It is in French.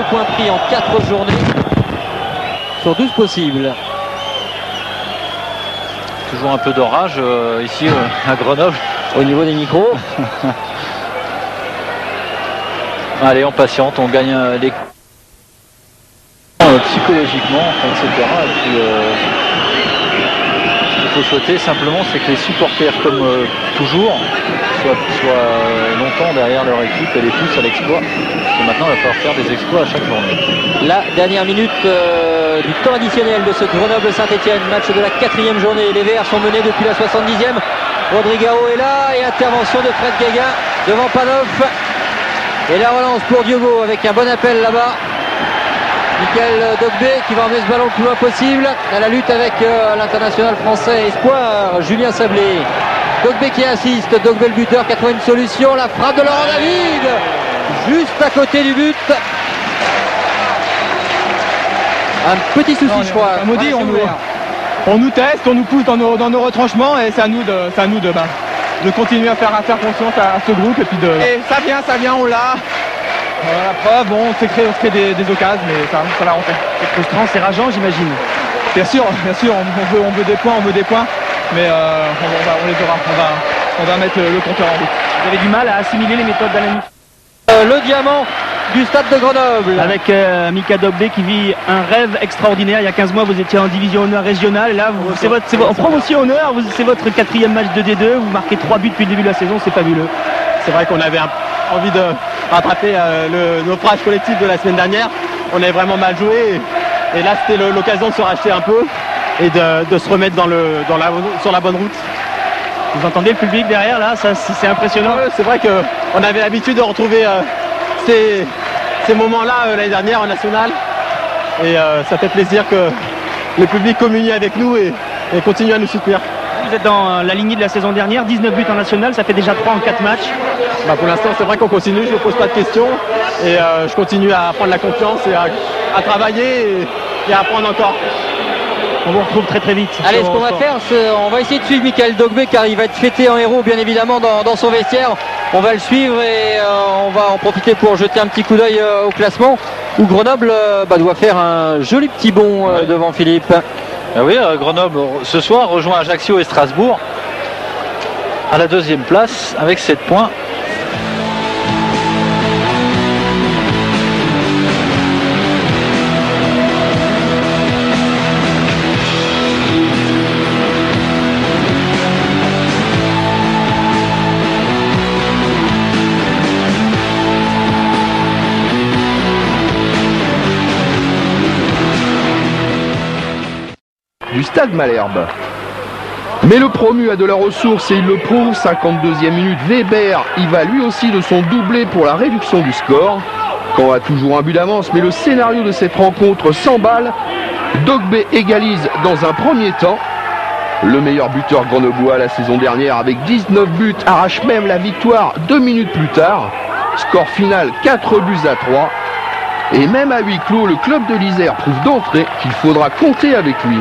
2 points pris en 4 journées sur 12 possibles. Toujours un peu d'orage ici à Grenoble. Au niveau des micros. Allez, on patiente, on gagne les psychologiquement, etc. Et puis, ce qu'il faut souhaiter simplement, c'est que les supporters, comme toujours, soient longtemps derrière leur équipe et les poussent à l'exploit. Et maintenant, il va falloir faire des exploits à chaque journée. La dernière minute du temps additionnel de ce Grenoble-Saint-Etienne, match de la 4e journée. Les Verts sont menés depuis la 70e. Rodrigao est là et intervention de Fred Guéguin devant Panov. Et la relance pour Diogo avec un bon appel là-bas. Michael Dogbé qui va emmener ce ballon le plus loin possible à la lutte avec l'international français espoir Julien Sablé. Dogbé qui insiste, Dogbé le buteur qui a trouvé une solution, la frappe de Laurent David juste à côté du but. Un petit souci je crois. Maudit, on nous teste, on nous pousse dans nos retranchements et c'est à nous de continuer à faire confiance à ce groupe et puis et ça vient, on l'a. La preuve, bon, on se crée des occasions, mais ça va rentrer. C'est frustrant, c'est rageant, j'imagine. Bien sûr, on veut des points, mais on les aura. On va mettre le compteur en route. Vous avez du mal à assimiler les méthodes d'Alain. Le diamant du stade de Grenoble. Avec Mika Dogbé qui vit un rêve extraordinaire. Il y a 15 mois, vous étiez en division honneur régionale. Et là, en promotion honneur, c'est votre 4e match de D2. Vous marquez 3 buts depuis le début de la saison, c'est fabuleux. C'est vrai qu'on avait envie de rattraper le naufrage collectif de la semaine dernière. On avait vraiment mal joué et là c'était l'occasion de se racheter un peu et de se remettre sur la bonne route. Vous entendez le public derrière là, ça c'est impressionnant. Ouais, c'est vrai qu'on avait l'habitude de retrouver ces moments-là l'année dernière en national et ça fait plaisir que le public communie avec nous et continue à nous soutenir. Vous êtes dans la lignée de la saison dernière, 19 buts en national, ça fait déjà 3 en 4 matchs. Pour l'instant c'est vrai qu'on continue, je ne me pose pas de questions et je continue à prendre la confiance et à travailler et à apprendre encore. On vous retrouve très vite. Allez, ce qu'on va faire, on va essayer de suivre Michael Dogbé car il va être fêté en héros bien évidemment dans son vestiaire. On va le suivre et on va en profiter pour jeter un petit coup d'œil au classement où Grenoble doit faire un joli petit bond devant Philippe. Oui, Grenoble ce soir rejoint Ajaccio et Strasbourg à la 2e place avec 7 points. Du stade Malherbe. Mais le promu a de la ressource et il le prouve. 52e minute, Weber y va lui aussi de son doublé pour la réduction du score. Caen a toujours un but d'avance, mais le scénario de cette rencontre s'emballe. Dogbé égalise dans un premier temps. Le meilleur buteur grenoblois la saison dernière avec 19 buts arrache même la victoire 2 minutes plus tard. Score final 4 buts à 3. Et même à huis clos, le club de l'Isère prouve d'entrée qu'il faudra compter avec lui.